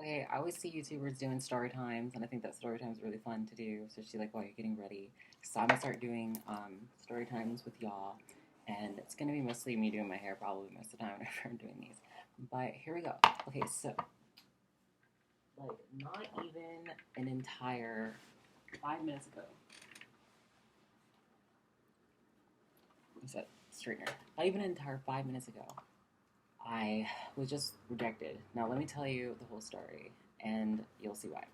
Okay, I always see YouTubers doing story times, and I think that story time is really fun to do, especially like while you're getting ready. So I'm gonna start doing story times with y'all, and it's gonna be mostly me doing my hair probably most of the time whenever I'm doing these. But here we go. Okay, so like not even an entire 5 minutes ago, what's that straightener? Not even an entire 5 minutes ago, I was just rejected. Now let me tell you the whole story, and you'll see why.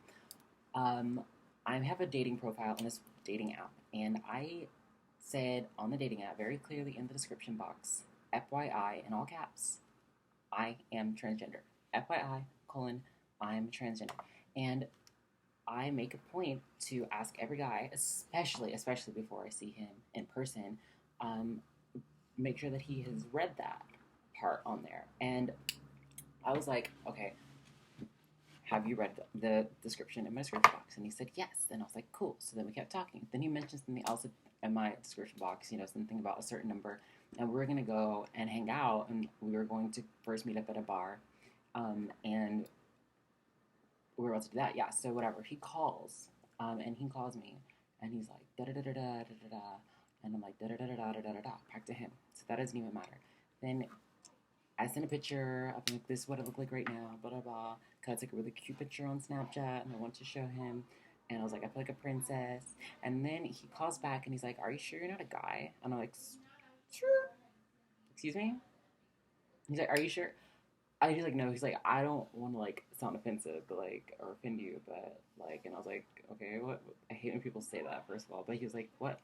Um, I have a dating profile on this dating app, and I said on the dating app very clearly in the description box, FYI in all caps, I am transgender. FYI, colon, I'm transgender. And I make a point to ask every guy, especially before I see him in person, um, make sure that he has read that part on there. And I was like, okay, have you read the description in my description box? And he said, yes. And I was like, cool. So then we kept talking. Then he mentioned something else in my description box, something about a certain number. And we were going to go and hang out. And we were going to first meet up at a bar. And we were about to do that. Yeah. So whatever. He calls. And he calls me. And he's like, da da da da da da da. And I'm like, da da da da da da da da. Back to him. So that doesn't even matter. Then I sent a picture of like this is what it looked like right now, blah blah blah. Cause it's like a really cute picture on Snapchat, and I want to show him. And I was like, I feel like a princess. And then he calls back and he's like, "Are you sure you're not a guy?" And I'm like, "Sure." Excuse me. He's like, "Are you sure?" He's like, "No." He's like, "I don't want to like sound offensive, but like or offend you, but like." And I was like, "Okay, what?" I hate when people say that. First of all, but he was like, "What?"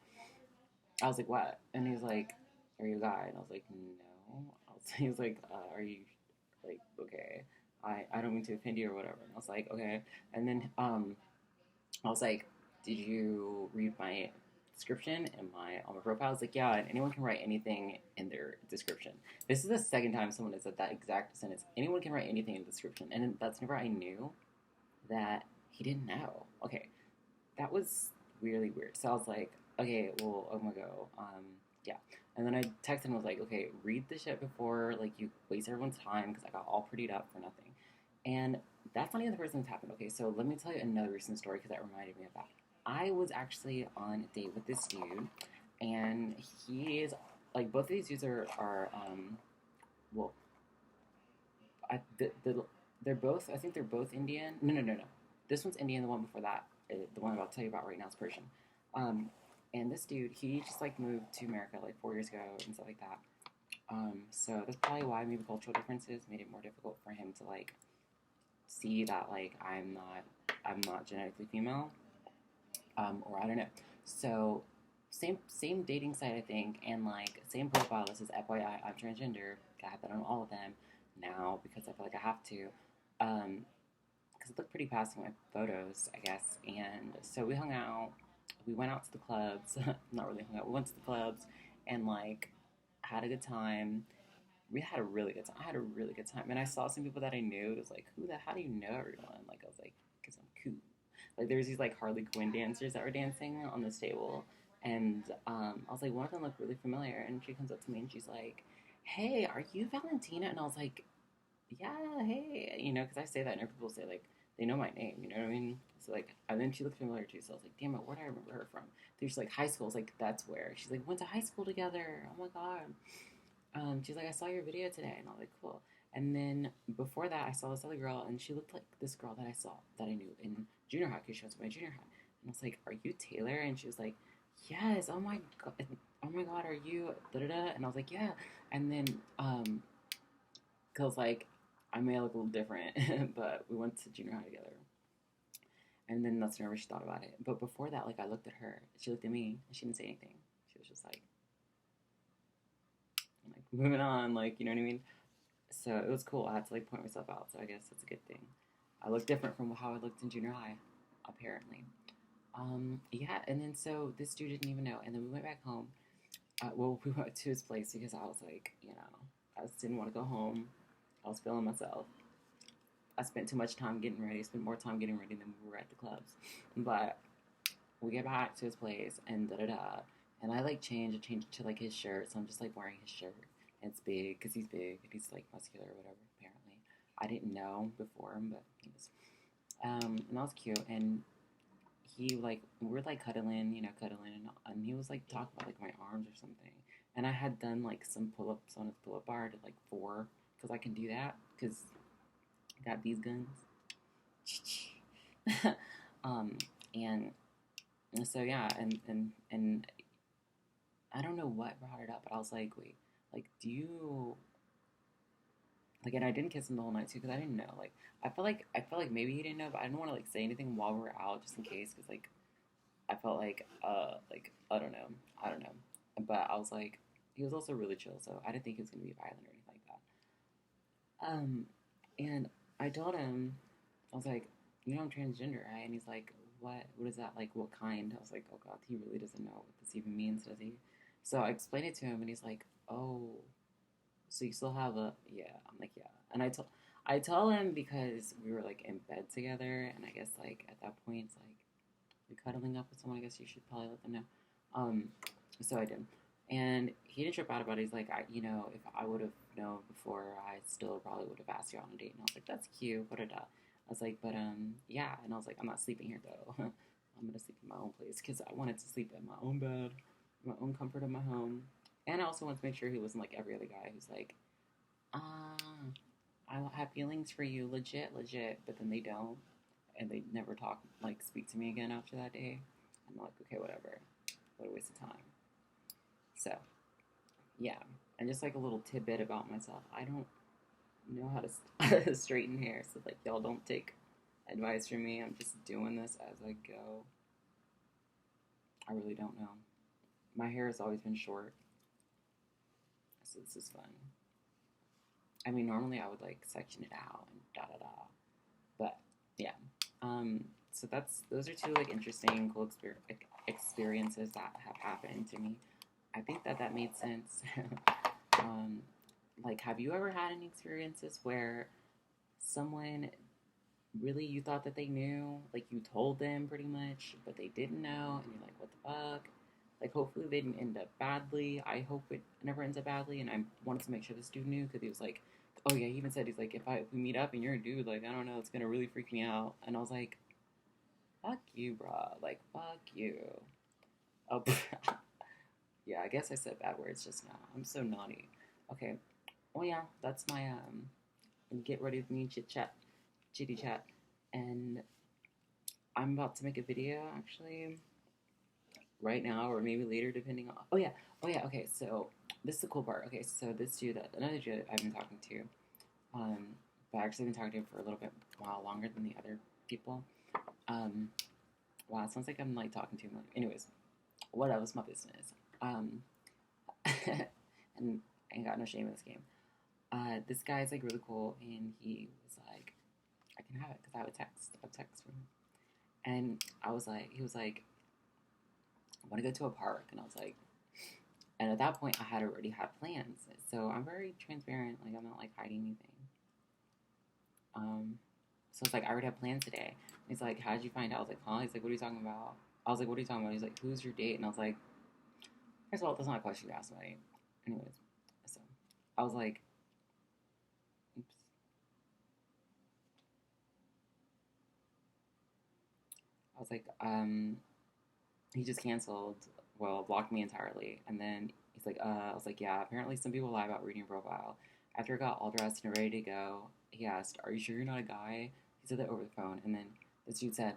I was like, "What?" And he was like, "Are you a guy?" And I was like, "No." He was like, "Are you like okay?" I don't mean to offend you or whatever. And I was like, okay. And then I was like, did you read my description and on my profile? I was like, yeah, and anyone can write anything in their description. This is the second time someone has said that exact sentence. Anyone can write anything in the description. And that's never I knew that he didn't know. Okay, that was really weird. So I was like, okay, well, I'm gonna go. Yeah. And then I texted him. I was like, okay, read the shit before like you waste everyone's time because I got all prettied up for nothing. And that's not even the first thing that's happened. Okay, so let me tell you another recent story because that reminded me of that. I was actually on a date with this dude, and he is like both of these dudes are well, they're both I think they're both Indian. No. This one's Indian. The one before that, the one I'm about to tell you about right now is Persian. Um, and this dude, he just like moved to America like 4 years ago and stuff like that. So that's probably why maybe cultural differences made it more difficult for him to like see that like I'm not genetically female, or I don't know. So same dating site I think, and like same profile. This is FYI I'm transgender. I have that on all of them now because I feel like I have to, because it looked pretty passing with photos, I guess. And so we hung out. We went out to the clubs. Not really hung out. We went to the clubs and like had a good time. We had a really good time. I had a really good time, and I saw some people that I knew. It was like, who the? How do you know everyone? Like I was like, because I'm cool. Like there was these like Harley Quinn dancers that were dancing on this table, and I was like, one of them looked really familiar, and she comes up to me and she's like, "Hey, are you Valentina?" And I was like, "Yeah, hey," because I say that, and people say like they know my name. You know what I mean? So like, and then she looked familiar too. So I was like, "Damn it, where do I remember her from?" She's like, "High school." I was like, "That's where." She's like, "Went to high school together." Oh my god. She's like, I saw your video today, and I was like, cool. And then before that, I saw this other girl, and she looked like this girl that I saw that I knew in junior high because she was my junior high. And I was like, are you Taylor? And she was like, yes. Oh my god, are you da da da? And I was like, yeah. And then cause like I may look a little different, but we went to junior high together. And then that's whenever she thought about it. But before that, like I looked at her, she looked at me, and she didn't say anything. She was just like moving on, like you know what I mean. So it was cool. I had to like point myself out. So I guess that's a good thing. I look different from how I looked in junior high, apparently. Yeah, and then so this dude didn't even know. And then we went back home. Well, we went to his place because I was like, I just didn't want to go home. I was feeling myself. I spent too much time getting ready. Spent more time getting ready than we were at the clubs. But we get back to his place and da da da. And I like change. I changed to like his shirt. So I'm just like wearing his shirt. And it's big because he's big and he's like muscular or whatever, apparently. I didn't know before, but he was, and that was cute. And he like we were like cuddling, and he was like talking about like my arms or something. And I had done like some pull-ups on his pull-up bar to like 4 because I can do that because I got these guns. um, and so yeah, and I don't know what brought it up, but I was like, wait, like, do you like? And I didn't kiss him the whole night too because I didn't know. Like, I felt like maybe he didn't know, but I didn't want to like say anything while we were out just in case because like I felt like I don't know, but I was like, he was also really chill, so I didn't think he was gonna be violent or anything like that. And I told him, I was like, I'm transgender, right? And he's like, what is that like? What kind? I was like, oh god, he really doesn't know what this even means, does he? So I explained it to him, and he's like, oh, so you still have a yeah? I'm like, yeah, and I tell him because we were like in bed together, and I guess like at that point it's like you're cuddling up with someone, I guess you should probably let them know. Um, so I did. And he didn't trip out about it. He's like, if I would have known before, I still probably would have asked you on a date. And I was like, that's cute. What I was like, but yeah. And I was like, I'm not sleeping here though. I'm gonna sleep in my own place because I wanted to sleep in my own bed, my own comfort of my home. And I also wanted to make sure he wasn't like every other guy who's like, ah, I have feelings for you, legit, legit, but then they don't and they never talk, like, speak to me again after that day. I'm like, okay, whatever. What a waste of time. So, yeah. And just like a little tidbit about myself, I don't know how to straighten hair. So, like, y'all don't take advice from me. I'm just doing this as I go. I really don't know. My hair has always been short. So, this is fun. I mean, normally I would like section it out and da da da. But, yeah. So those are two like interesting, cool experiences that have happened to me. I think that made sense. um, like, have you ever had any experiences where someone really you thought that they knew, like you told them pretty much, but they didn't know, and you're like, what the fuck? Like, hopefully they didn't end up badly. I hope it never ends up badly, and I wanted to make sure this dude knew because he was like, oh yeah, he even said he's like, if we meet up and you're a dude, like I don't know, it's gonna really freak me out. And I was like, fuck you, bro. Like, fuck you. Oh, yeah, I guess I said bad words just now. I'm so naughty. Okay. Well, yeah, that's my get ready with me chitty chat, and I'm about to make a video actually right now or maybe later depending on. Oh yeah. Okay, so this is the cool part. Okay, so this dude, another dude I've been talking to, um, but I actually been talking to him for a little bit while longer than the other people. Wow, it sounds like I'm like talking too much. Anyways, whatever, it's my business. And I ain't got no shame in this game. This guy's like really cool, and he was like, I can have it because I have a text from him, and he was like, I want to go to a park, and I was like, and at that point, I had already had plans, so I'm very transparent. Like I'm not like hiding anything. So it's like I already have plans today. He's like, how did you find out? I was like, huh? He's like, what are you talking about? I was like, what are you talking about? He's like, who's your date? And I was like, first of all, that's not a question you asked me. Anyways, so I was like, oops. I was like, he just canceled, well, blocked me entirely. And then he's like, I was like, yeah, apparently some people lie about reading your profile. After I got all dressed and ready to go, he asked, are you sure you're not a guy? He said that over the phone. And then this dude said,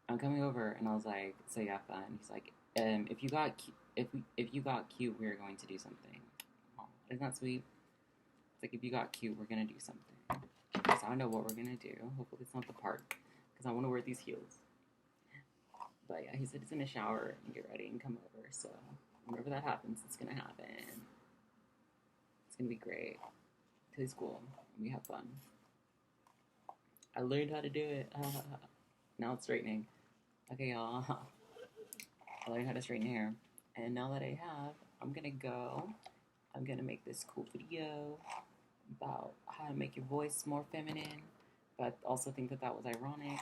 I'm coming over. And I was like, so yeah, fun. He's like, if you got cute, we are going to do something. Oh, isn't that sweet? It's like, if you got cute, we're going to do something. So I know what we're going to do. Hopefully it's not the park, because I want to wear these heels. But yeah, he said he's gonna shower and get ready and come over. So whenever that happens, it's gonna happen. It's gonna be great. He's cool. We have fun. I learned how to do it. Now it's straightening. Okay, y'all. I learned how to straighten hair, and now that I have, I'm gonna go. I'm gonna make this cool video about how to make your voice more feminine. But I also think that was ironic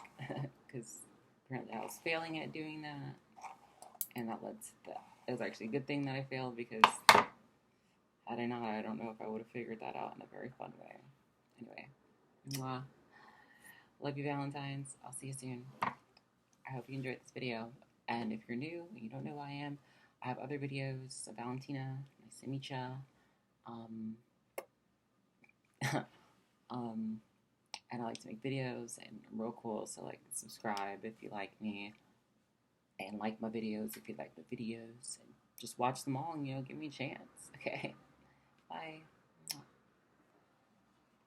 because apparently I was failing at doing that. And that led to that. It was actually a good thing that I failed because had I not, I don't know if I would have figured that out in a very fun way. Anyway, Mwah. Love you, Valentines. I'll see you soon. I hope you enjoyed this video. And if you're new and you don't know who I am, I have other videos of Valentina, nice to meet ya. Um, and I like to make videos, and I'm real cool. So like, subscribe if you like me, and like my videos if you like the videos, and just watch them all and give me a chance. Okay, bye.